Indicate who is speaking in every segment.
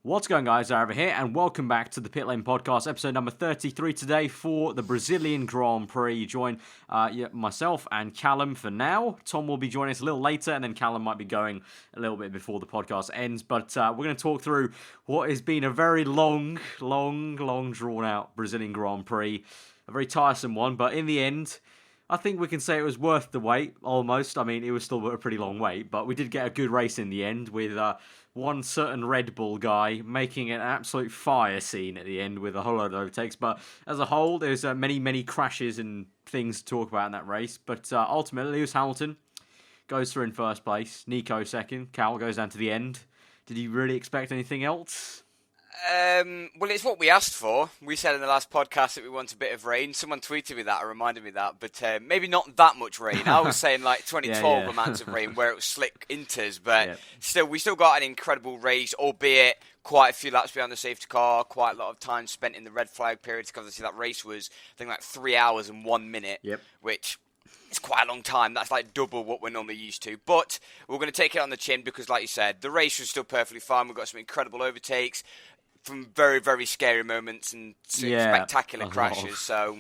Speaker 1: What's going on, guys? Aarava here, and welcome back to the Pitlane podcast, episode number 33 today for the Brazilian Grand Prix. You join myself and Callum for now. Tom will be joining us a little later, and then Callum might be going a little bit before the podcast ends. But we're going to talk through what has been a very long, drawn-out Brazilian Grand Prix. A very tiresome one, but in the end, I think we can say it was worth the wait, almost. I mean, it was still a pretty long wait, but we did get a good race in the end with one certain Red Bull guy making an absolute fire scene at the end with a whole load of overtakes. But as a whole, there's many crashes and things to talk about in that race. But ultimately, Lewis Hamilton goes through in first place, Nico second, Cal goes down to the end. Did you really expect anything else?
Speaker 2: Well, it's what we asked for. We said in the last podcast that we want a bit of rain. Someone tweeted me that or reminded me that, but maybe not that much rain. I was saying like 2012 amounts of rain where it was slick inters, but still, we still got an incredible race, albeit quite a few laps behind the safety car, quite a lot of time spent in the red flag period, because obviously that race was, I think, like 3 hours and 1 minute, which... It's quite a long time. That's like double what we're normally used to. But we're going to take it on the chin because, like you said, the race was still perfectly fine. We've got some incredible overtakes from very, very scary moments and spectacular crashes. So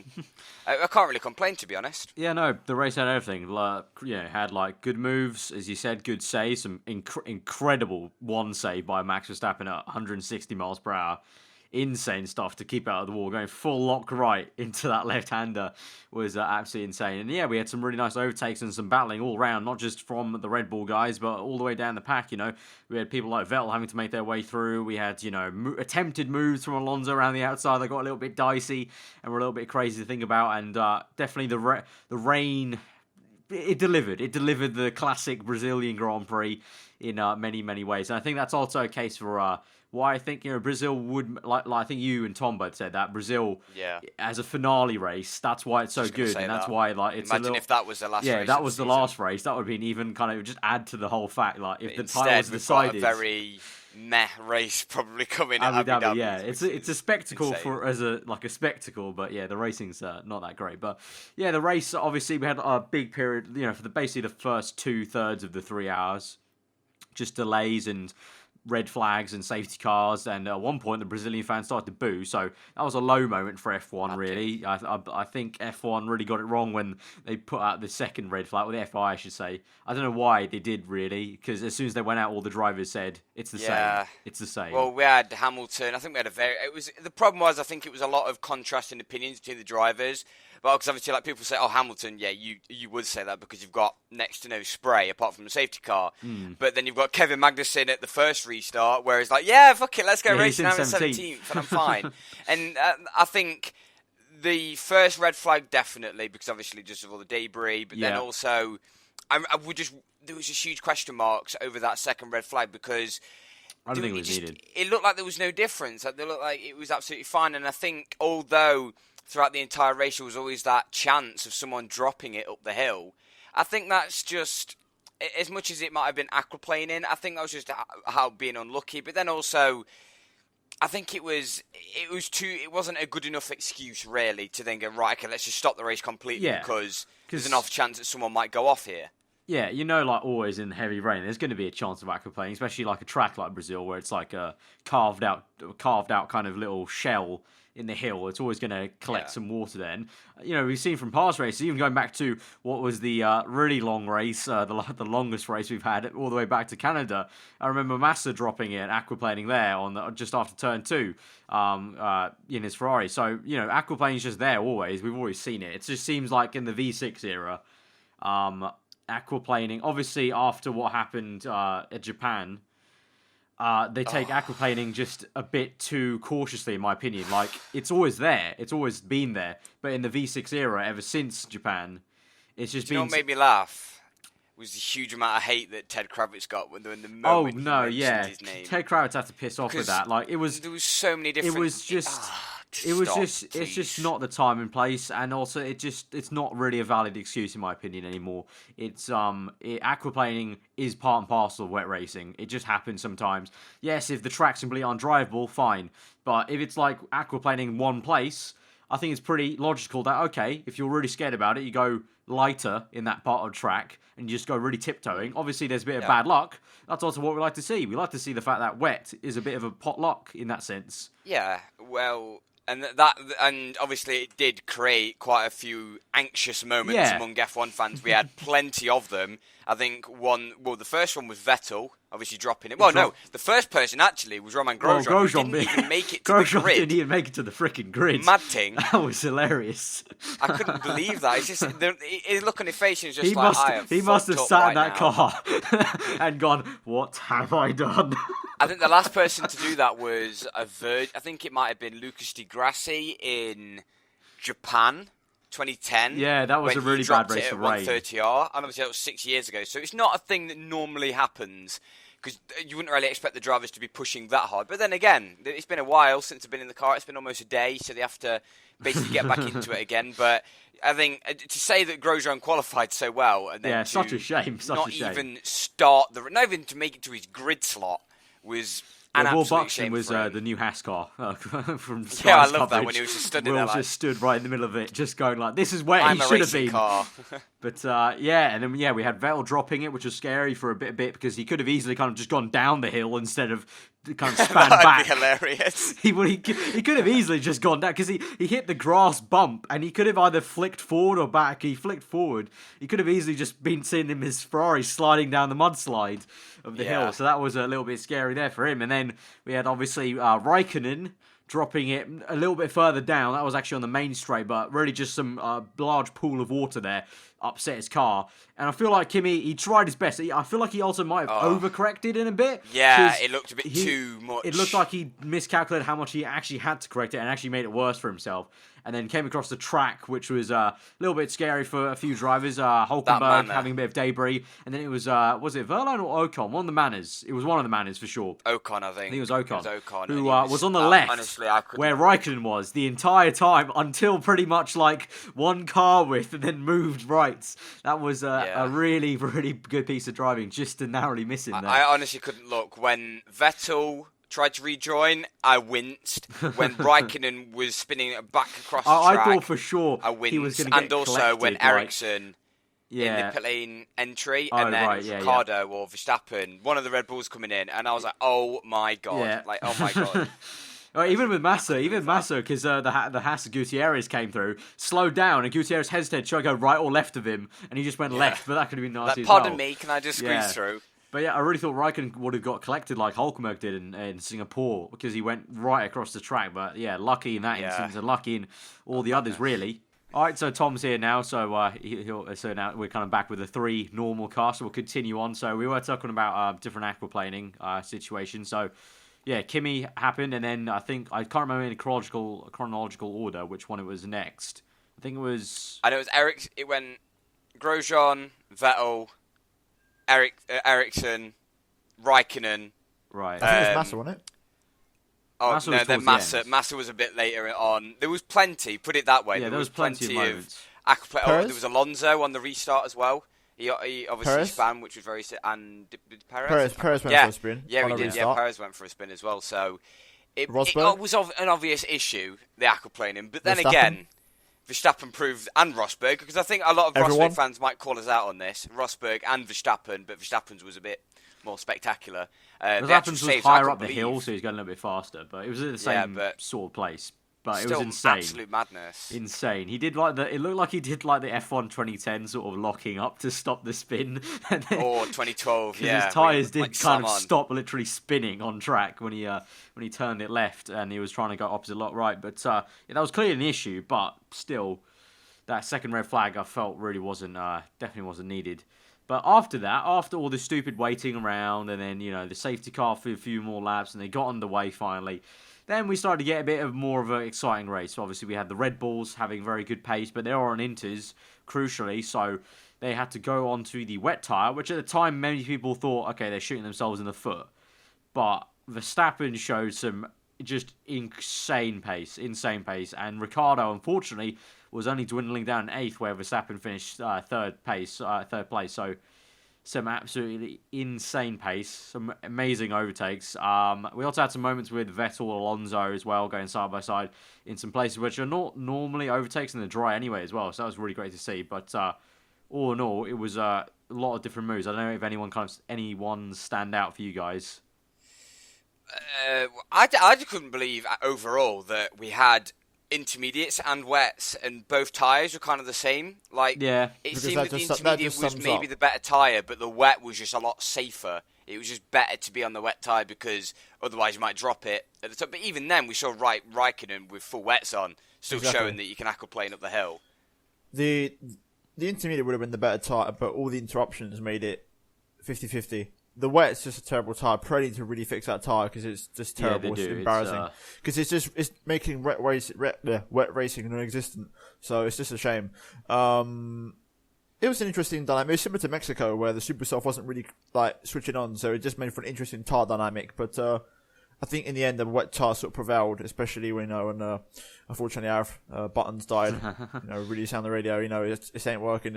Speaker 2: I can't really complain, to be honest.
Speaker 1: Yeah, no, the race had everything. Had like good moves, as you said, good saves, some incredible one save by Max Verstappen at 160 miles per hour. Insane stuff to keep out of the wall. Going full lock right into that left-hander was absolutely insane. And yeah, we had some really nice overtakes and some battling all round, not just from the Red Bull guys, but all the way down the pack, you know. We had people like Vettel having to make their way through. We had, attempted moves from Alonso around the outside that got a little bit dicey and were a little bit crazy to think about. And definitely the rain... It delivered. It delivered the classic Brazilian Grand Prix in many ways. And I think that's also a case for... why I think Brazil would like I think you and Tom both said that Brazil as a finale race, that's why it's so good, and that's why it's
Speaker 2: imagine if that was the last race.
Speaker 1: Yeah, that was the last race. That would have been even kind of just add to the whole fact. Like if the
Speaker 2: Instead,
Speaker 1: title was decided,
Speaker 2: we've got a very meh race probably coming at
Speaker 1: Abu
Speaker 2: Abu
Speaker 1: Dhabi.
Speaker 2: Dhabi.
Speaker 1: Yeah, it's a spectacle as a spectacle, but yeah, the racing's not that great. But yeah, the race obviously we had a big period, for basically the first 2/3 of the 3 hours, just delays and red flags and safety cars, and at one point the Brazilian fans started to boo, so that was a low moment for F1 really. I think F1 really got it wrong when they put out the second red flag, or the FI I should say. I don't know why they did really, because as soon as they went out all the drivers said it's the same. It's the same.
Speaker 2: Well, we had Hamilton, I think we had the problem was I think it was a lot of contrasting opinions between the drivers. Well, because obviously, like people say, oh, Hamilton, you would say that because you've got next to no spray apart from the safety car. But then you've got Kevin Magnussen at the first restart, where he's like, yeah, fuck it, let's go racing. I'm in 17th, and I'm fine. And I think the first red flag definitely, because obviously just of all the debris, but then also, there was just huge question marks over that second red flag because
Speaker 1: I don't think it was needed.
Speaker 2: It looked like there was no difference. Like, it looked like it was absolutely fine. And I think although throughout the entire race there was always that chance of someone dropping it up the hill, I think that's just, as much as it might have been aquaplaning, I think that was just how being unlucky. But then also, I think it wasn't a good enough excuse really to then go, right, okay, let's just stop the race completely because there's an off chance that someone might go off here.
Speaker 1: Yeah, like always in heavy rain, there's going to be a chance of aquaplaning, especially like a track like Brazil where it's like a carved out kind of little shell in the hill. It's always going to collect some water then. We've seen from past races, even going back to what was the really long race, the longest race we've had, all the way back to Canada. I remember Massa dropping it, aquaplaning there just after turn 2 in his Ferrari. So, aquaplaning is just there always. We've always seen it. It just seems like in the V6 era, aquaplaning, obviously after what happened at Japan, they take aquaplaning just a bit too cautiously, in my opinion. Like, it's always there. It's always been there. But in the V6 era, ever since Japan, it's just been...
Speaker 2: You know what made me laugh? Was the huge amount of hate that Ted Kravitz got when the moment he mentioned his name.
Speaker 1: Ted Kravitz had to piss off with that. Like, there was
Speaker 2: so many different...
Speaker 1: It was just... It's just not the time and place, and also it's not really a valid excuse in my opinion anymore. It's aquaplaning is part and parcel of wet racing. It just happens sometimes. Yes, if the track's completely undrivable, fine. But if it's like aquaplaning in one place, I think it's pretty logical that, okay, if you're really scared about it, you go lighter in that part of the track and you just go really tiptoeing. Obviously, there's a bit of bad luck. That's also what we like to see. We like to see the fact that wet is a bit of a pot luck in that sense.
Speaker 2: Yeah, well, and obviously it did create quite a few anxious moments among F1 fans. We had plenty of them. I think the first one was Vettel, obviously dropping it. Well, no, the first person actually was Romain Grosjean.
Speaker 1: Well, Grosjean
Speaker 2: didn't even make it to the grid.
Speaker 1: Didn't even make it to the freaking grid.
Speaker 2: Mad thing.
Speaker 1: That was hilarious.
Speaker 2: I couldn't believe that. It's just his look on his face is just like,
Speaker 1: he must have sat in that car and gone, "What have I done?"
Speaker 2: I think the last person to do that was I think it might have been Lucas Di Grassi in Japan. 2010.
Speaker 1: Yeah, that was a really bad race of rain.
Speaker 2: 130R, and obviously that was 6 years ago. So it's not a thing that normally happens because you wouldn't really expect the drivers to be pushing that hard. But then again, it's been a while since I've been in the car. It's been almost a day, so they have to basically get back into it again. But I think to say that Grosjean qualified so well and then
Speaker 1: such a shame.
Speaker 2: Not even to make it to his grid slot was.
Speaker 1: Will Buxton was the new Haas car from Sky's
Speaker 2: I love
Speaker 1: coverage.
Speaker 2: that when he was just stood there.
Speaker 1: Will just stood right in the middle of it, just going like, "This is where
Speaker 2: he
Speaker 1: should have been."
Speaker 2: Car.
Speaker 1: But and then we had Vettel dropping it, which was scary for a bit because he could have easily kind of just gone down the hill instead of kind of span back.
Speaker 2: That'd be hilarious.
Speaker 1: He could have easily just gone down because he hit the grass bump and he could have either flicked forward or back. He flicked forward. He could have easily just been seeing him his Ferrari sliding down the mudslide of the hill. So that was a little bit scary there for him. And then we had obviously Raikkonen dropping it a little bit further down. That was actually on the main straight, but really just some large pool of water there upset his car. And I feel like Kimi, he tried his best. I feel like he also might have overcorrected in a bit.
Speaker 2: Yeah, it looked a bit too much.
Speaker 1: It looked like he miscalculated how much he actually had to correct it and actually made it worse for himself. And then came across the track, which was a little bit scary for a few drivers. Hulkenberg having a bit of debris. And then it was it Verlaine or Ocon? One of the Manners. It was one of the Manners for sure.
Speaker 2: Ocon, I think.
Speaker 1: It was Ocon.
Speaker 2: Who
Speaker 1: was on the left,
Speaker 2: honestly,
Speaker 1: where Raikkonen was the entire time until pretty much like one car width and then moved right. That was a really, really good piece of driving just to narrowly miss him there.
Speaker 2: I honestly couldn't look. When Vettel tried to rejoin, I winced. When Raikkonen was spinning it back across the track,
Speaker 1: I thought for sure
Speaker 2: I winced.
Speaker 1: He was going to get
Speaker 2: and also
Speaker 1: collected,
Speaker 2: when Ericsson in the Pitlane entry, and then Ricardo or Verstappen, one of the Red Bulls coming in, and I was like, oh my god. Like, oh my god.
Speaker 1: Even with Massa, because the Haas Gutierrez came through, slowed down, and Gutierrez hesitated, should I go right or left of him, and he just went left, but that could have been nasty as well.
Speaker 2: Pardon me, can I just squeeze through?
Speaker 1: But yeah, I really thought Raikkonen would have got collected like Hulkenberg did in Singapore, because he went right across the track, but yeah, lucky in that instance, and lucky in all the others, really. Alright, so Tom's here now, so now we're kind of back with the 3 normal cars, so we'll continue on. So we were talking about different aquaplaning situations, so... Yeah, Kimi happened, and then I think, I can't remember in chronological order which one it was next. I think it was...
Speaker 2: I know it was it went Grosjean, Vettel, Ericsson, Raikkonen.
Speaker 3: I
Speaker 1: Right.
Speaker 3: think it was Massa, wasn't it?
Speaker 2: Oh,
Speaker 1: Massa
Speaker 2: no, then Massa. Massa was a bit later on. There was plenty, put it that way.
Speaker 1: Yeah, there was plenty of moments.
Speaker 2: There was Alonso on the restart as well. He obviously
Speaker 3: Perez?
Speaker 2: spun, which was very... And did Perez?
Speaker 3: Perez went for a spin.
Speaker 2: Yeah,
Speaker 3: he
Speaker 2: did. Yeah, Perez went for a spin as well. So it was an obvious issue, the aquaplaning. But then again, Verstappen proved, and Rosberg, because I think a lot of Rosberg fans might call us out on this. Rosberg and Verstappen, but Verstappen's was a bit more spectacular.
Speaker 1: Verstappen's was higher up the hill, so he's going a little bit faster. But it was at the same sort of place. But it was insane.
Speaker 2: Absolute madness.
Speaker 1: Insane. He did it looked like he did like the F1 2010 sort of locking up to stop the spin.
Speaker 2: Or 2012, yeah.
Speaker 1: His tyres did kind of stop literally spinning on track when he turned it left and he was trying to go opposite lock right. But that was clearly an issue, but still, that second red flag I felt really definitely wasn't needed. But after that, after all the stupid waiting around and then, the safety car for a few more laps and they got underway finally, then we started to get a bit more of an exciting race. So obviously, we had the Red Bulls having very good pace, but they were on inters, crucially, so they had to go onto the wet tyre, which at the time, many people thought, okay, they're shooting themselves in the foot. But Verstappen showed some just insane pace, and Ricciardo, unfortunately, was only dwindling down in 8th, where Verstappen finished third place. So some absolutely insane pace, some amazing overtakes. We also had some moments with Vettel, Alonso as well, going side by side in some places which are not normally overtakes in the dry anyway as well. So that was really great to see. But all in all, it was a lot of different moves. I don't know if anyone stand out for you guys.
Speaker 2: I just couldn't believe overall that we had intermediates and wets, and both tyres were kind of the same. Like,
Speaker 1: yeah,
Speaker 2: it seemed that the intermediate was maybe the better tyre, but the wet was just a lot safer. It was just better to be on the wet tyre because otherwise you might drop it at the top. But even then, we saw Raikkonen with full wets on, still showing that you can aquaplane up the hill.
Speaker 3: The intermediate would have been the better tyre, but all the interruptions made it 50-50. The wet's just a terrible tyre. Pirelli need to really fix that tyre because it's just terrible. It's embarrassing because it's making wet racing non-existent. So it's just a shame. It was an interesting dynamic. It was similar to Mexico where the super soft wasn't really like switching on, so it just made for an interesting tyre dynamic. But I think in the end the wet tyre sort of prevailed, especially when unfortunately our buttons died. Really sound the radio. This ain't working.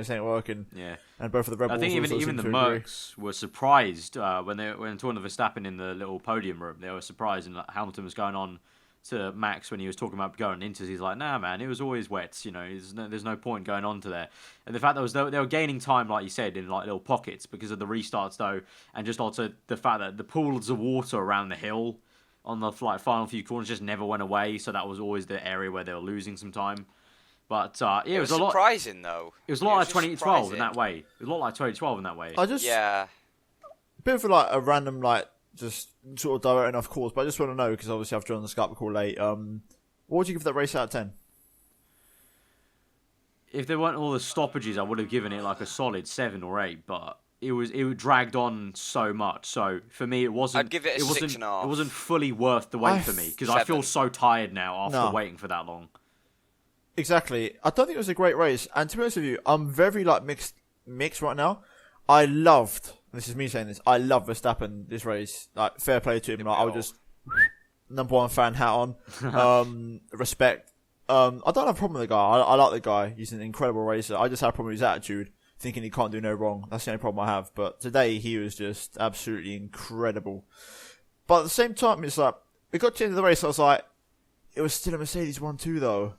Speaker 1: Yeah.
Speaker 3: And both of the Red Bulls.
Speaker 1: I think even the Mercs were surprised when talking to Verstappen in the little podium room. They were surprised, and Hamilton was going on to Max when he was talking about going into. He's like, "Nah, man, it was always wet. There's no point going on to there." And the fact that they were gaining time, like you said, in like little pockets because of the restarts, though, and just also the fact that the pools of water around the hill on the final few corners just never went away. So that was always the area where they were losing some time. But it was a lot
Speaker 2: surprising though.
Speaker 1: It was a lot like 2012 in that way. It was a lot like 2012 in that way.
Speaker 3: A bit of a random just sort of diverting off course, but I just want to know because obviously I've joined the Skype call late. What would you give that race out of 10?
Speaker 1: If there weren't all the stoppages, I would have given it like a solid 7 or 8. But it dragged on so much. So for me, it wasn't.
Speaker 2: I'd give it a 6.5.
Speaker 1: It wasn't fully worth the wait for me because I feel so tired now after waiting for that long.
Speaker 3: Exactly. I don't think it was a great race. And to be honest with you, I'm very mixed right now. I loved. This is me saying this. I love Verstappen this race. Like, fair play to him. I was just number one fan hat on. Respect. I don't have a problem with the guy. I like the guy. He's an incredible racer. I just have a problem with his attitude, thinking he can't do no wrong. That's the only problem I have. But today he was just absolutely incredible. But at the same time, it's like we got to the end of the race. I was like, it was still a Mercedes 1-2 though.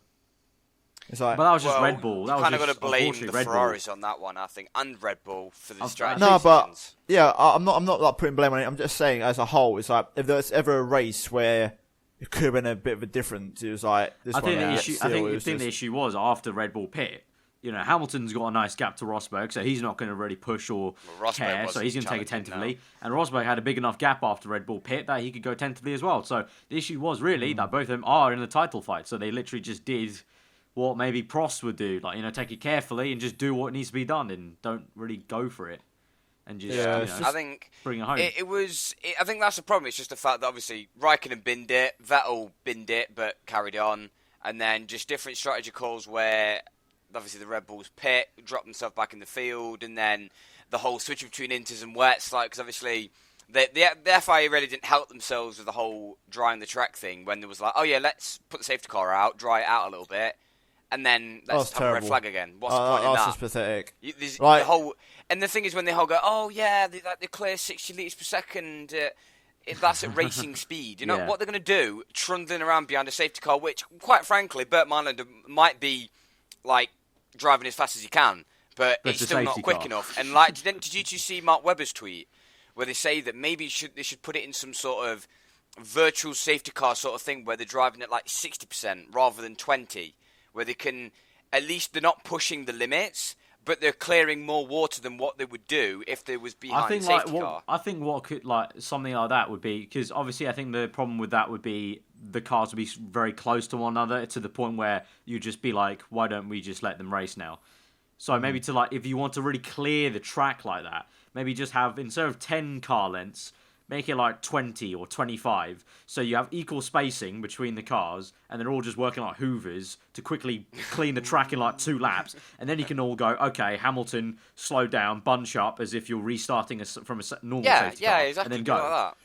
Speaker 3: It's like,
Speaker 1: but that was just Red Bull.
Speaker 2: You kind of got to blame the Ferraris on that one, I think, and Red Bull for the strategy.
Speaker 3: No, but yeah, I'm not like putting blame on it. I'm just saying as a whole, it's like if there's ever a race where it could have been a bit of a difference, it was like this one.
Speaker 1: I think the issue was after Red Bull pit. Hamilton's got a nice gap to Rosberg, so he's not going to really push or care, so he's going to take it tentatively. And Rosberg had a big enough gap after Red Bull pit that he could go tentatively as well. So the issue was really that both of them are in the title fight, so they literally just did what maybe Prost would do, take it carefully and just do what needs to be done and don't really go for it. And just,
Speaker 2: I think
Speaker 1: bring it home.
Speaker 2: I think that's the problem. It's just the fact that obviously Raikkonen binned it, Vettel binned it, but carried on. And then just different strategy calls where obviously the Red Bulls pit, drop themselves back in the field, and then the whole switch between inters and wets, because obviously the FIA really didn't help themselves with the whole drying the track thing when there was like, oh yeah, let's put the safety car out, dry it out a little bit. And then let's have a red flag again. What's the point in that?
Speaker 3: That's just pathetic.
Speaker 2: And the thing is, when they all go, "Oh yeah, they clear 60 litres per second," that's at racing speed. You know what they're going to do? Trundling around behind a safety car, which, quite frankly, Burt Marlander might be driving as fast as he can, but it's still not quick enough. And did you see Mark Webber's tweet where they say that maybe they should put it in some sort of virtual safety car sort of thing where they're driving at 60% rather than 20%? Where they can, at least they're not pushing the limits, but they're clearing more water than what they would do if they was behind the safety car.
Speaker 1: I think what could, something like that would be, because obviously I think the problem with that would be the cars would be very close to one another to the point where you'd just be like, why don't we just let them race now? So maybe if you want to really clear the track like that, maybe just have, instead of 10 car lengths, make it 20 or 25, so you have equal spacing between the cars, and they're all just working like hoovers to quickly clean the track in 2 laps, and then you can all go, okay, Hamilton, slow down, bunch up, as if you're restarting from a normal safety car,
Speaker 2: exactly,
Speaker 1: and then go.
Speaker 2: Like that.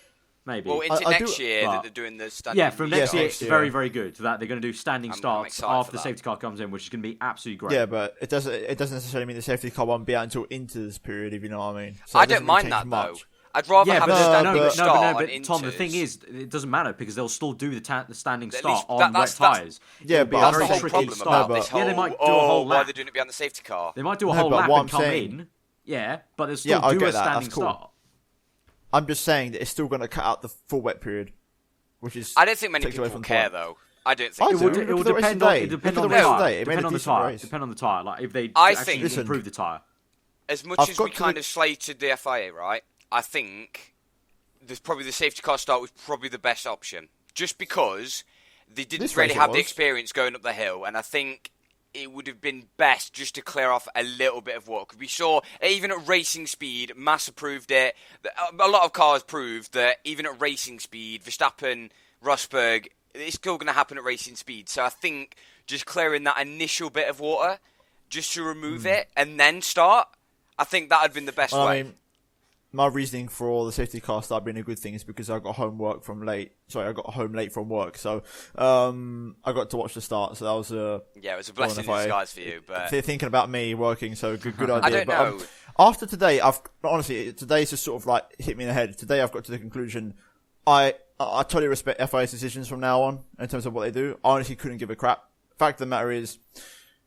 Speaker 1: maybe.
Speaker 2: Well, into next year that they're doing the standing.
Speaker 1: Yeah, from next year, it's very, very good. That they're going to do standing starts after the safety car comes in, which is going to be absolutely great.
Speaker 3: Yeah, but it doesn't necessarily mean the safety car won't be out until into this period, if you know what I mean.
Speaker 2: So I don't mind that though. I'd rather have a standing start on
Speaker 1: Tom, the thing is, it doesn't matter because they'll still do the standing start on wet tyres.
Speaker 3: Yeah, but
Speaker 2: that's the whole problem about this whole.
Speaker 1: Yeah, they might do a whole lap.
Speaker 2: Why are they doing it behind the safety car?
Speaker 1: They might do a whole lap and come in. Yeah, but they'll still do a standing start.
Speaker 3: I'm just saying that it's still going to cut out the full wet period, which is.
Speaker 2: I don't think many people care though. I don't think
Speaker 1: it will depend on the tyre. Depend on the tyre. Like if they actually improve the tyre.
Speaker 2: As much as we kind of slated the FIA, right? I think there's probably the safety car start was probably the best option, just because they didn't really have the experience going up the hill, and I think it would have been best just to clear off a little bit of work. We saw, even at racing speed, Massa proved it. A lot of cars proved that even at racing speed, Verstappen, Rosberg, it's still going to happen at racing speed. So I think just clearing that initial bit of water, just to remove it, and then start, I think that would have been the best way.
Speaker 3: I mean, my reasoning for all the safety car start being a good thing is because I got home late from work, so I got to watch the start. So that was
Speaker 2: it was a blessing in disguise for you. But
Speaker 3: thinking about me working, so good idea.
Speaker 2: I don't know.
Speaker 3: After today, today's just sort of like hit me in the head. Today, I've got to the conclusion. I totally respect FIA's decisions from now on in terms of what they do. I honestly couldn't give a crap. Fact of the matter is,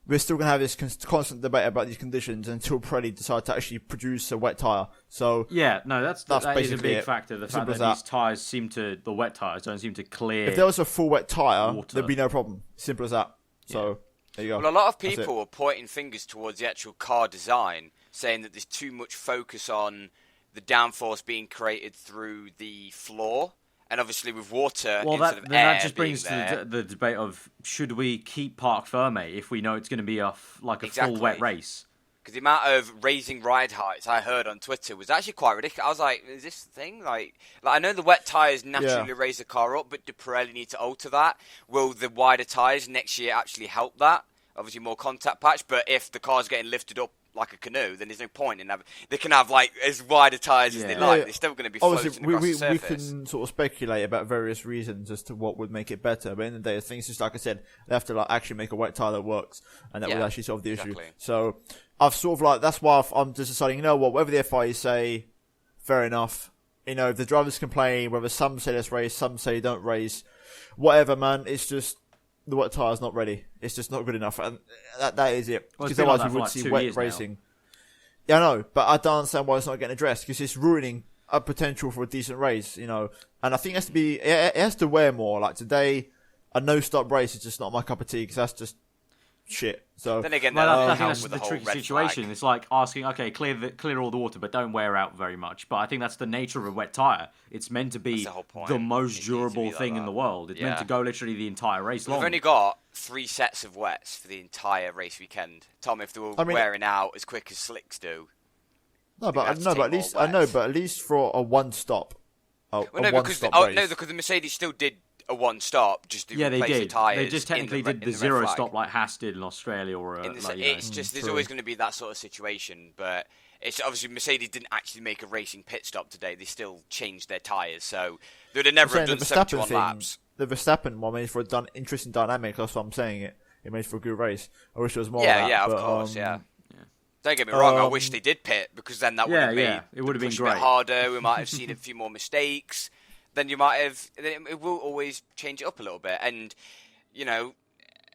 Speaker 3: we're still going to have this constant debate about these conditions until Pirelli decide to actually produce a wet tyre. So
Speaker 1: yeah, no, that is a big factor. The fact that these tyres the wet tyres don't seem to clear.
Speaker 3: If there was a full wet tyre, there'd be no problem. Simple as that. So there you go.
Speaker 2: Well, a lot of people are pointing fingers towards the actual car design, saying that there's too much focus on the downforce being created through the floor. And obviously with water,
Speaker 1: that just brings the debate of should we keep Parc Ferme if we know it's going to be a full wet race?
Speaker 2: Because the amount of raising ride heights I heard on Twitter was actually quite ridiculous. I was like, is this the thing? Like I know the wet tyres naturally raise the car up, but do Pirelli need to alter that? Will the wider tyres next year actually help that? Obviously more contact patch, but if the car's getting lifted up like a canoe, then there's no point in having. They can have like as wide a tyres as they like. They're still going to be floating across the surface.
Speaker 3: We can sort of speculate about various reasons as to what would make it better. But in the day, I think it's just like I said, they have to actually make a wet tyre that works, and that would actually solve the issue. So I've sort of that's why I'm just deciding. You know what? Whatever the FIA say, fair enough. You know, if the drivers complain, whether some say let's race, some say don't race, whatever, man. It's just. The wet tyre's not ready. It's just not good enough, and that is it. Because otherwise we would see wet racing. Yeah, I know, but I don't understand why it's not getting addressed. Because it's ruining a potential for a decent race, you know. And I think it has to wear more. Like today, a no-stop race is just not my cup of tea because that's just shit. So
Speaker 2: then again,
Speaker 1: I think that's the tricky situation. Flag. It's like asking, okay, clear all the water, but don't wear out very much. But I think that's the nature of a wet tire. It's meant to be the most durable thing in the world. It's meant to go literally the entire race long.
Speaker 2: We've only got 3 sets of wets for the entire race weekend. Tom, if they were wearing out as quick as slicks do.
Speaker 3: But at least for a one stop.
Speaker 2: Because the Mercedes still did a one stop, just to replace the tyres.
Speaker 1: They just technically did the zero stop like Haas did in Australia or.
Speaker 2: There's always going to be that sort of situation, but it's obviously Mercedes didn't actually make a racing pit stop today. They still changed their tyres, so they would have never done 71 laps.
Speaker 3: The Verstappen one made for an interesting dynamic. That's what I'm saying. It made for a good race. I wish there was more.
Speaker 2: Of course. Don't get me wrong. I wish they did pit because then that would have made
Speaker 1: it would have been
Speaker 2: great. A bit harder. We might have seen a few more mistakes. Then you might have. It will always change it up a little bit, and you know,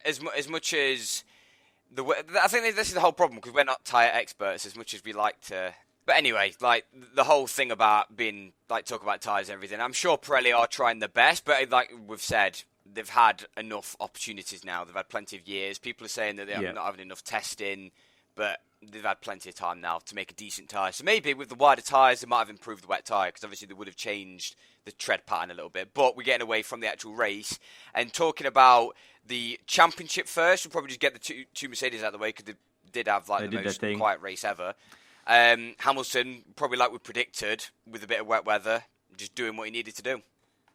Speaker 2: as much as I think this is the whole problem because we're not tyre experts as much as we like to. But anyway, like the whole thing about being talk about tyres and everything. I'm sure Pirelli are trying their best, but like we've said, they've had enough opportunities now. They've had plenty of years. People are saying that they're not having enough testing, but they've had plenty of time now to make a decent tyre. So maybe with the wider tyres, they might have improved the wet tyre because obviously they would have changed the tread pattern a little bit. But we're getting away from the actual race and talking about the championship first. We'll probably just get the two Mercedes out of the way because they did have the most quiet race ever. Hamilton, probably like we predicted, with a bit of wet weather, just doing what he needed to do.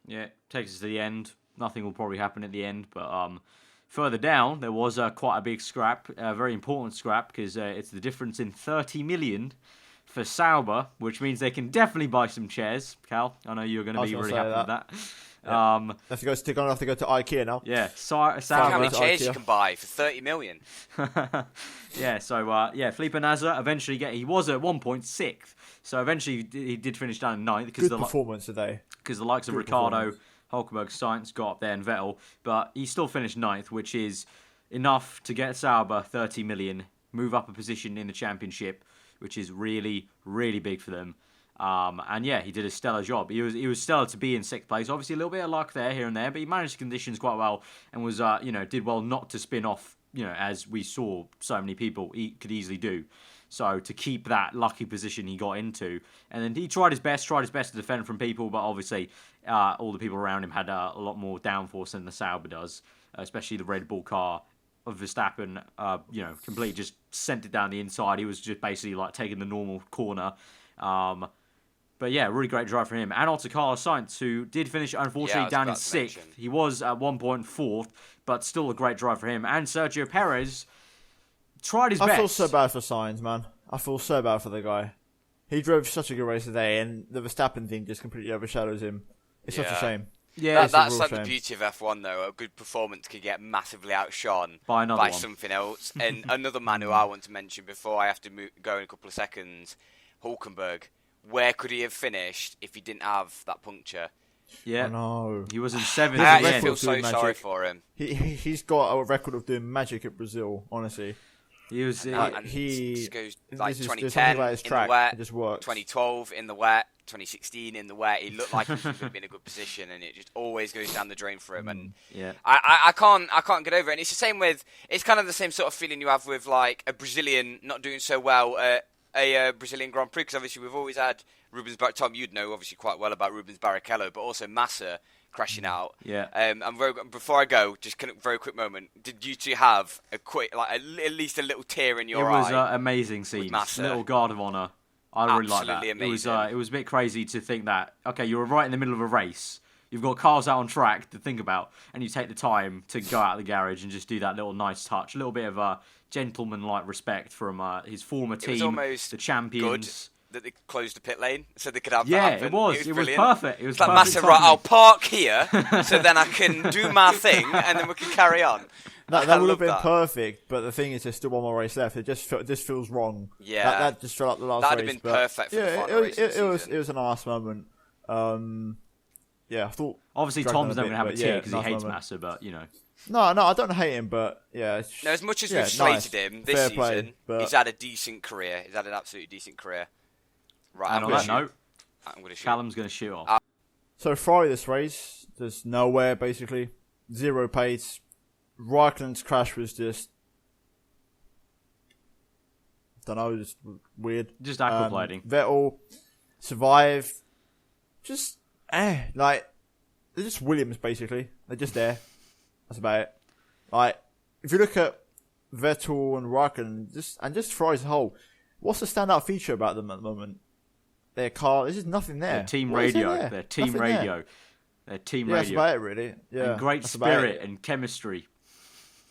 Speaker 1: Yeah, takes us to the end. Nothing will probably happen at the end, but further down, there was quite a big scrap, a very important scrap, because it's the difference in 30 million for Sauber, which means they can definitely buy some chairs. Cal, I know you're going to be really happy with that.
Speaker 3: Yeah. Have to go to IKEA now.
Speaker 1: Yeah, Sauber.
Speaker 2: How many chairs you can buy for 30 million?
Speaker 1: Yeah, so Felipe Nasr eventually he was at 1.6, so eventually he did finish down in 9th because
Speaker 3: Good performance today.
Speaker 1: Because the likes of Ricciardo, Hulkenberg, Sainz got up there, and Vettel, but he still finished 9th, which is enough to get Sauber 30 million, move up a position in the championship, which is really, really big for them. And yeah, he did a stellar job. He was stellar to be in 6th place. Obviously, a little bit of luck there, here and there, but he managed the conditions quite well and was, did well not to spin off, as we saw so many people could easily do. So to keep that lucky position he got into, and then he tried his best to defend from people, but obviously all the people around him had a lot more downforce than the Sauber does, especially the Red Bull car of Verstappen. Completely just sent it down the inside. He was just basically like taking the normal corner. But yeah, really great drive for him. And also Carlos Sainz, who did finish, unfortunately, down in 6th. He was at 1.4th, but still a great drive for him. And Sergio Perez tried his best.
Speaker 3: I feel so bad for Sainz, man. I feel so bad for the guy. He drove such a good race today, and the Verstappen thing just completely overshadows him. It's such a shame.
Speaker 2: Yeah, that's like the beauty of F1, though. A good performance can get massively outshone by something else. And another man who I want to mention before I have to go in a couple of seconds, Hulkenberg. Where could he have finished if he didn't have that puncture?
Speaker 1: Yeah,
Speaker 3: no,
Speaker 1: he was in 7th.
Speaker 2: I feel so sorry for him.
Speaker 3: He's got a record of doing magic at Brazil. Honestly,
Speaker 1: he was.
Speaker 2: He goes like 2010 in the wet,
Speaker 3: just works.
Speaker 2: 2012 in the wet, 2016 in the wet. He looked like he should have been in a good position, and it just always goes down the drain for him. And I can't get over it. And it's the same with. It's kind of the same sort of feeling you have with like a Brazilian not doing so well at a Brazilian Grand Prix, because obviously we've always had Rubens Tom, you'd know obviously quite well about Rubens Barrichello, but also Massa crashing out.
Speaker 1: Yeah.
Speaker 2: And before I go, just very quick moment. Did you two have a quick, at least a little tear in your eye?
Speaker 1: It was an amazing scene. Little guard of honour. I really like that.
Speaker 2: Amazing.
Speaker 1: It was a bit crazy to think that, okay, you're right in the middle of a race. You've got cars out on track to think about, and you take the time to go out of the garage and just do that little nice touch. A little bit of a gentleman-like respect from his former team,
Speaker 2: it was almost
Speaker 1: the champions.
Speaker 2: Good that they closed the pit lane so they could have
Speaker 1: that
Speaker 2: happen.
Speaker 1: It was perfect. It was
Speaker 2: like massive. Right, I'll park here so then I can do my thing and then we can carry on.
Speaker 3: That would have been perfect, but the thing is, there's still one more race left. It just feels wrong.
Speaker 2: Yeah,
Speaker 3: that just felt like the last race.
Speaker 2: That'd have been perfect for the final race.
Speaker 3: It was a nice moment. Yeah, I thought.
Speaker 1: Obviously, Tom's never going to have a tear because he hates Massa, but
Speaker 3: No, I don't hate him, but yeah.
Speaker 2: No, as much as we've slated him this season, he's had a decent career. He's had an absolutely decent career. Right,
Speaker 1: and on that note,
Speaker 2: I'm going to shoot.
Speaker 1: Callum's going to shoot off.
Speaker 3: So Ferrari this race, there's nowhere basically, 0 pace. Raikkonen's crash was just, just weird.
Speaker 1: Just aquaplaning.
Speaker 3: Vettel survive. Just they're just Williams basically. They're just there. That's about it. Like, if you look at Vettel and Raikkonen, just Ferrari as a whole, what's the standout feature about them at the moment? Their car, there's just nothing there.
Speaker 1: Their team radio. Their team radio.
Speaker 3: Yeah, that's about it, really. Yeah,
Speaker 1: and great spirit and chemistry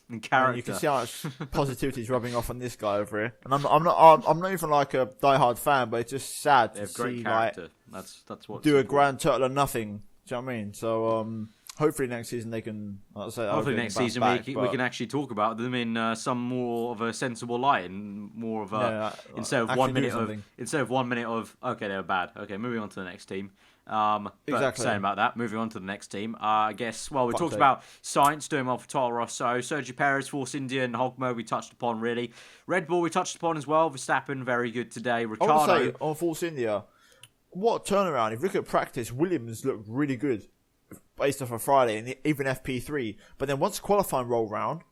Speaker 1: and character.
Speaker 3: You can see how much positivity is rubbing off on this guy over here. And I'm not even like a diehard fan, but it's just sad to see
Speaker 1: character.
Speaker 3: Like
Speaker 1: that's what
Speaker 3: do a grand total of nothing. Do you know what I mean? So hopefully next season they can.
Speaker 1: Hopefully next season we can actually talk about them in some more of a sensible light and more of a instead of 1 minute of okay, they were bad. Okay, moving on to the next team.
Speaker 3: Exactly.
Speaker 1: Saying about that, moving on to the next team. I guess. Well, we talked about Sainz doing well for Toro Rosso, Sergio Perez, Force India, and Hulkenberg we touched upon really. Red Bull we touched upon as well. Verstappen very good today. Ricciardo
Speaker 3: I would say on Force India, what turnaround! If you look at practice, Williams looked really good based off of Friday and even FP3. But then once qualifying roll round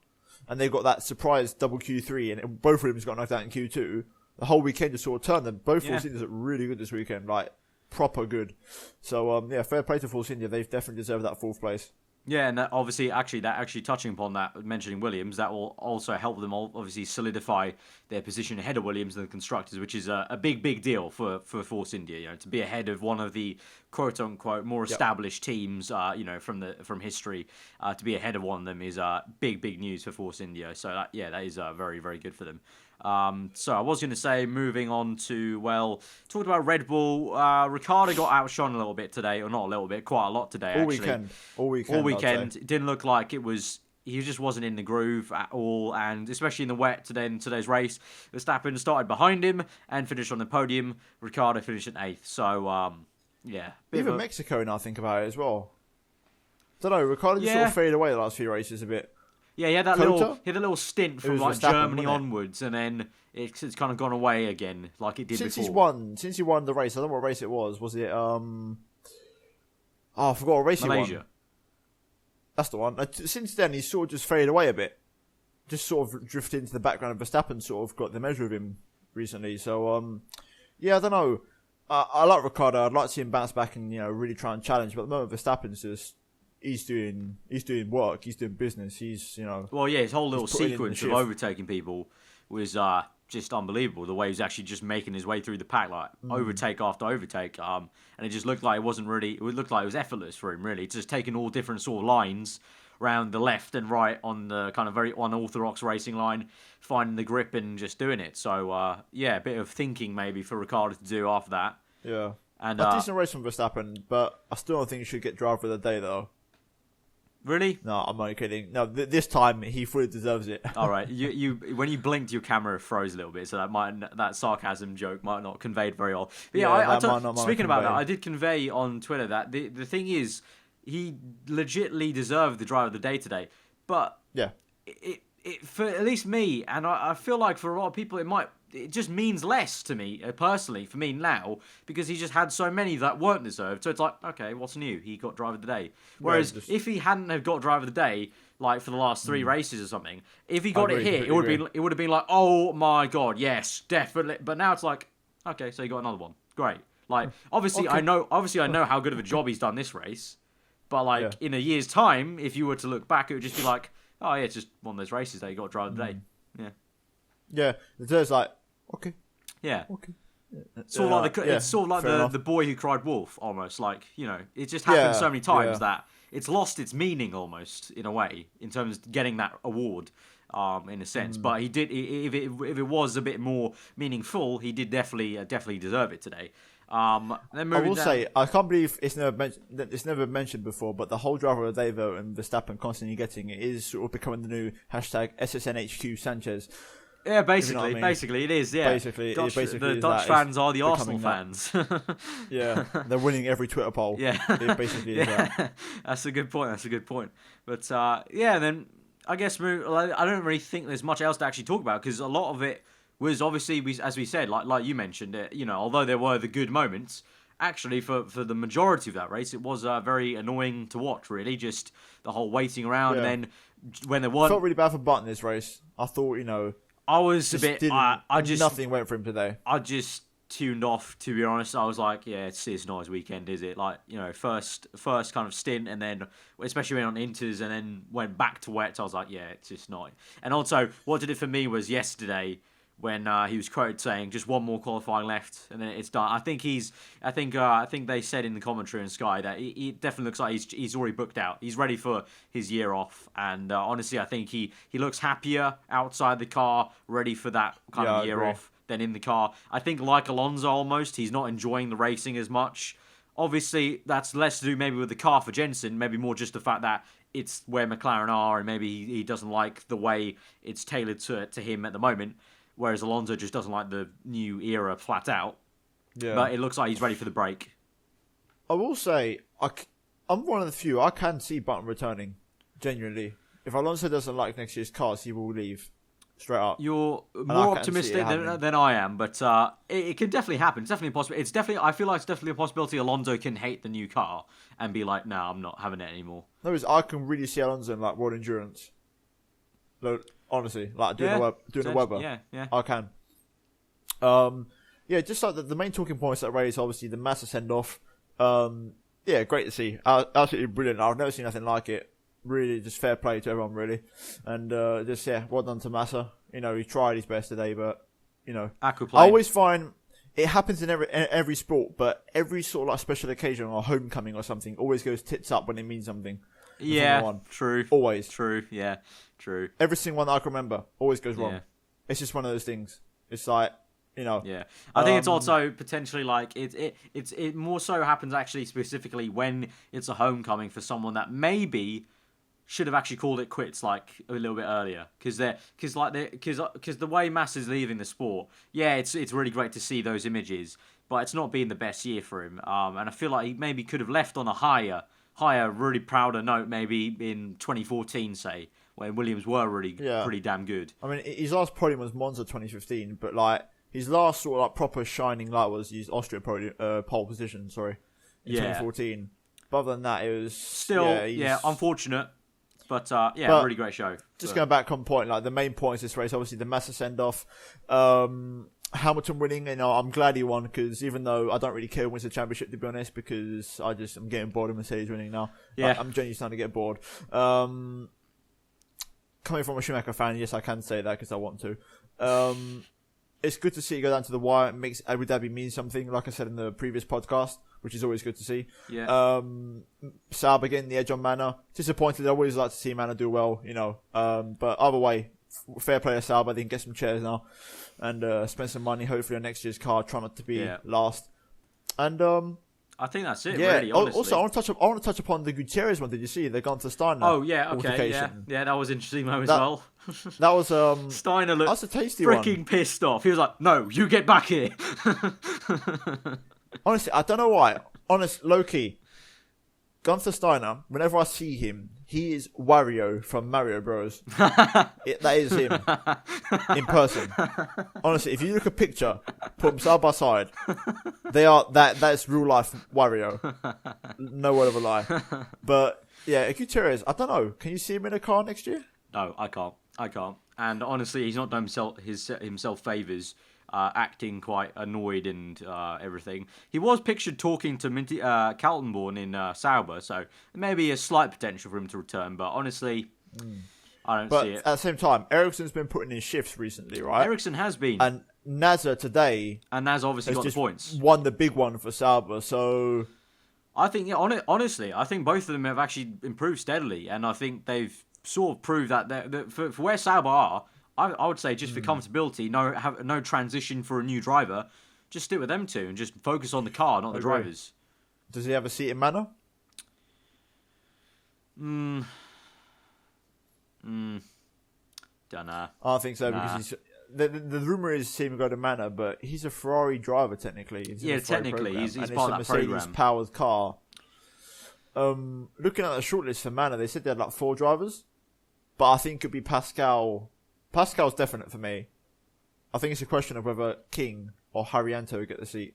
Speaker 3: and they got that surprise double Q3 and both Williams got knocked out in Q2, the whole weekend just sort of turned them. Both Force Indias look really good this weekend, like proper good. So fair play to Force India. They've definitely deserved that 4th place.
Speaker 1: Yeah, and that actually touching upon that, mentioning Williams, that will also help them obviously solidify their position ahead of Williams and the constructors, which is a big deal for Force India. To be ahead of one of the quote unquote more established teams, from history, to be ahead of one of them is big news for Force India. So that is very very good for them. So I was going to say, moving on to, talked about Red Bull. Ricciardo got outshone a little bit today, or not a little bit, quite a lot today. All weekend. It didn't look like it was. He just wasn't in the groove at all, and especially in the wet today in today's race, Verstappen started behind him and finished on the podium. Ricciardo finished in 8th. So
Speaker 3: even Mexico now, I think about it as well. Don't know. Ricciardo just sort of faded away the last few races a bit.
Speaker 1: Yeah, he had a little stint from like Germany onwards, and then it's kind of gone away again, like it did before.
Speaker 3: Since he won the race, I don't know what race it was. Was it I forgot what race
Speaker 1: Malaysia.
Speaker 3: He won. That's the one. Since then, he's sort of just faded away a bit. Just sort of drifted into the background of Verstappen, sort of got the measure of him recently. So, I don't know. I like Ricciardo. I'd like to see him bounce back and, really try and challenge. But at the moment, Verstappen's just, he's doing work. He's doing business. He's,
Speaker 1: Well, yeah, his whole little sequence of overtaking people was just unbelievable. The way he was actually just making his way through the pack, like overtake after overtake. And it just looked like it wasn't really. It looked like it was effortless for him, really. Just taking all different sort of lines around the left and right on the kind of very unorthodox racing line, finding the grip and just doing it. So a bit of thinking maybe for Ricciardo to do after that.
Speaker 3: Yeah, and a decent race from Verstappen, but I still don't think he should get driver of the day though.
Speaker 1: Really?
Speaker 3: No, I'm not kidding. No, this time he fully deserves it.
Speaker 1: All right, you when you blinked, your camera froze a little bit, so that sarcasm joke might not conveyed very well. But speaking about that, I did convey on Twitter that the thing is, he legitimately deserved the driver of the day today. But it for at least me, and I feel like for a lot of people, it just means less to me, personally, for me now, because he just had so many that weren't deserved. So it's like, okay, what's new? He got driver of the day. Whereas if he hadn't have got driver of the day, like for the last 3 races or something, if he got it here, it would have been like, oh my god, yes, definitely. But now it's like, okay, so he got another one. Great. Like, obviously I know how good of a job he's done this race, but in a year's time, if you were to look back, it would just be like, oh yeah, it's just one of those races that you got driver of the day. Yeah.
Speaker 3: Yeah, it's like, okay.
Speaker 1: Yeah.
Speaker 3: Okay.
Speaker 1: It's sort of like the boy who cried wolf, almost. Like, it just happens so many times that it's lost its meaning almost, in a way, in terms of getting that award, in a sense. But he did, if it was a bit more meaningful, he did definitely deserve it today. I will say, I can't believe it's never mentioned before, but the whole driver of the day vote and Verstappen constantly getting it is sort of becoming the new hashtag SSNHQ Sanchez. Yeah, basically, basically it is. Yeah, the Dutch fans are the Arsenal fans.
Speaker 3: Yeah, they're winning every Twitter poll.
Speaker 1: Yeah,
Speaker 3: it basically is that.
Speaker 1: That's a good point. But and then I guess I don't really think there's much else to actually talk about, because a lot of it was obviously, as we said, like you mentioned, although there were the good moments, actually for the majority of that race, it was very annoying to watch. Really, just the whole waiting around, and then when there was,
Speaker 3: I felt really bad for Button this race. I thought,
Speaker 1: I was a bit.
Speaker 3: Nothing went for him today.
Speaker 1: I just tuned off, to be honest. I was like, yeah, it's not his weekend, is it? Like, first kind of stint, and then especially when on inters, and then went back to wet. I was like, yeah, it's just not. And also, what did it for me was yesterday, when he was quoted saying just one more qualifying left and then it's done. I think they said in the commentary on Sky that he definitely looks like he's already booked out. He's ready for his year off, and honestly, I think he looks happier outside the car, ready for that kind of year off, than in the car. I think, like Alonso almost, he's not enjoying the racing as much. Obviously, that's less to do maybe with the car for Jenson, maybe more just the fact that it's where McLaren are, and maybe he doesn't like the way it's tailored to him at the moment. Whereas Alonso just doesn't like the new era flat out. Yeah. But it looks like he's ready for the break.
Speaker 3: I will say, I'm one of the few. I can see Button returning, genuinely. If Alonso doesn't like next year's cars, he will leave straight up.
Speaker 1: You're more optimistic than I am, but it can definitely happen. It's definitely possible. I feel like it's definitely a possibility Alonso can hate the new car and be like, no, I'm not having it anymore.
Speaker 3: No, I can really see Alonso in like World Endurance. Honestly, like doing a Weber.
Speaker 1: Yeah.
Speaker 3: I can. Just like the main talking points that raised, obviously the Massa send off. Great to see. Absolutely brilliant. I've never seen nothing like it. Really, just fair play to everyone, really. And well done to Massa. He tried his best today, but
Speaker 1: Aquaplane.
Speaker 3: I always find it happens in every sport, but every sort of like special occasion or homecoming or something always goes tits up when it means something.
Speaker 1: Yeah, true.
Speaker 3: Always.
Speaker 1: True, yeah, true.
Speaker 3: Every single one that I can remember always goes wrong.
Speaker 1: Yeah.
Speaker 3: It's just one of those things. It's like,
Speaker 1: Yeah, I think it's also potentially like it more so happens actually specifically when it's a homecoming for someone that maybe should have actually called it quits like a little bit earlier because the way Massa is leaving the sport, it's really great to see those images, but it's not been the best year for him. And I feel like he maybe could have left on a higher, really prouder note maybe in 2014, say, when Williams were really pretty damn good.
Speaker 3: I mean, his last podium was Monza 2015, but like his last sort of like proper shining light was his Austria pole position, in 2014. But other than that, it was
Speaker 1: still unfortunate. But really great show.
Speaker 3: Just going back on point, like the main points this race, obviously the Massa send off, Hamilton winning. I'm glad he won because even though I don't really care who wins the championship, to be honest, because I'm getting bored of Mercedes winning now. Yeah, I'm genuinely starting to get bored. Coming from a Schumacher fan, yes, I can say that because I want to. It's good to see it go down to the wire. It makes Abu Dhabi mean something, like I said in the previous podcast, which is always good to see.
Speaker 1: Yeah.
Speaker 3: Sauber getting the edge on Manor. Disappointed. I always like to see Manor do well, but either way, fair play to Sauber. They can get some chairs now and spend some money, hopefully, on next year's car. Try not to be last. And
Speaker 1: I think that's it, really, honestly.
Speaker 3: Also, I want to touch upon the Gutierrez one. Did you see? They've gone to Steiner.
Speaker 1: Oh, yeah, okay, yeah, that was interesting though as well.
Speaker 3: That was
Speaker 1: Steiner looked
Speaker 3: that's a tasty one.
Speaker 1: Freaking pissed off. He was like, "No, you get back here."
Speaker 3: Honestly, I don't know why. Low-key, Gunther Steiner, whenever I see him, he is Wario from Mario Bros. That is him in person. Honestly, if you look at a picture, put them side by side, they are that's real life Wario. No word of a lie. But yeah, Gutierrez, I don't know. Can you see him in a car next year?
Speaker 1: No, I can't. And honestly, he's not done himself favours. Acting quite annoyed and everything. He was pictured talking to Kaltenborn in Sauber, so maybe a slight potential for him to return, but honestly, I don't see it.
Speaker 3: But at the same time, Ericsson's been putting in shifts recently, right?
Speaker 1: Ericsson has been.
Speaker 3: And Nasser today...
Speaker 1: And Nasser obviously got the points.
Speaker 3: Won the big one for Sauber, so...
Speaker 1: I think, honestly, I think both of them have actually improved steadily, and I think they've sort of proved that for where Sauber are, I would say just for comfortability, no transition for a new driver, just stick with them two and just focus on the car, not the drivers.
Speaker 3: Does he have a seat in Manor?
Speaker 1: Don't know.
Speaker 3: I don't think so because the rumour is seeing him go to Manor, but he's a Ferrari driver technically.
Speaker 1: Technically, he's part of that program.
Speaker 3: It's a Mercedes-powered car. Looking at the shortlist for Manor, they said they had like 4 drivers, but I think it could be Pascal. Pascal's definite for me. I think it's a question of whether King or Haryanto get the seat.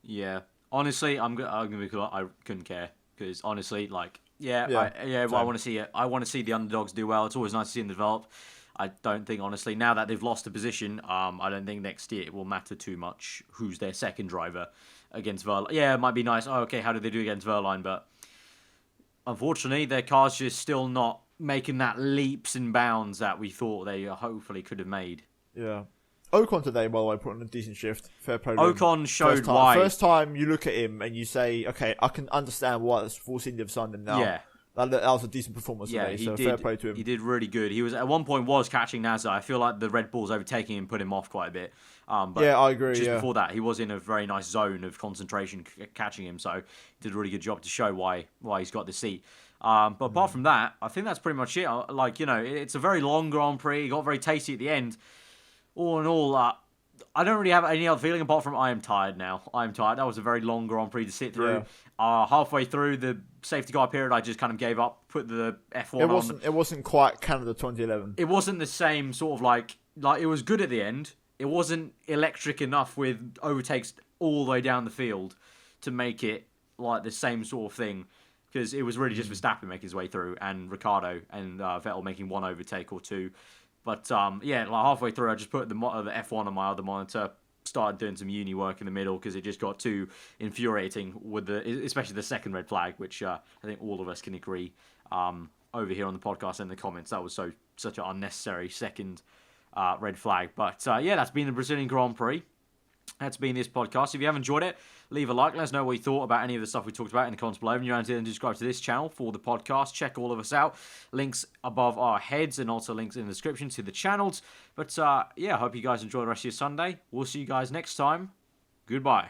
Speaker 1: Yeah, honestly, I'm gonna be cool. I couldn't care because honestly, I want to see it. I want to see the underdogs do well. It's always nice to see them develop. I don't think, honestly, now that they've lost a position, I don't think next year it will matter too much who's their second driver against Verline. Yeah, it might be nice. Oh, okay, how did they do against Verline? But unfortunately, their car's just still not making that leaps and bounds that we thought they hopefully could have made.
Speaker 3: Yeah. Ocon today, by the way, put on a decent shift. Fair play.
Speaker 1: Ocon showed why.
Speaker 3: First time you look at him and you say, okay, I can understand why it's Force India have signed him now.
Speaker 1: Yeah.
Speaker 3: That was a decent performance today, so fair play to him.
Speaker 1: He did really good. He was at one point catching Nasser. I feel like the Red Bulls overtaking him put him off quite a bit. But
Speaker 3: yeah, I agree.
Speaker 1: Just before that, he was in a very nice zone of concentration catching him, so he did a really good job to show why he's got the seat. But apart from that, I think that's pretty much it. It's a very long Grand Prix. It got very tasty at the end. All in all, I don't really have any other feeling apart from I am tired now. I am tired. That was a very long Grand Prix to sit through. Yeah. Halfway through the safety car period, I just kind of gave up, put the F1 on.
Speaker 3: It wasn't quite Canada 2011.
Speaker 1: It wasn't the same sort of like it was good at the end. It wasn't electric enough with overtakes all the way down the field to make it like the same sort of thing. Because it was really just Verstappen making his way through and Ricciardo and Vettel making one overtake or two. But halfway through, I just put the F1 on my other monitor, started doing some uni work in the middle because it just got too infuriating with especially the second red flag, which I think all of us can agree over here on the podcast and the comments. That was such an unnecessary second red flag. But that's been the Brazilian Grand Prix. That's been this podcast. If you have enjoyed it, leave a like. Let us know what you thought about any of the stuff we talked about in the comments below. And you're to subscribe to this channel for the podcast. Check all of us out. Links above our heads and also links in the description to the channels. But yeah, I hope you guys enjoy the rest of your Sunday. We'll see you guys next time. Goodbye.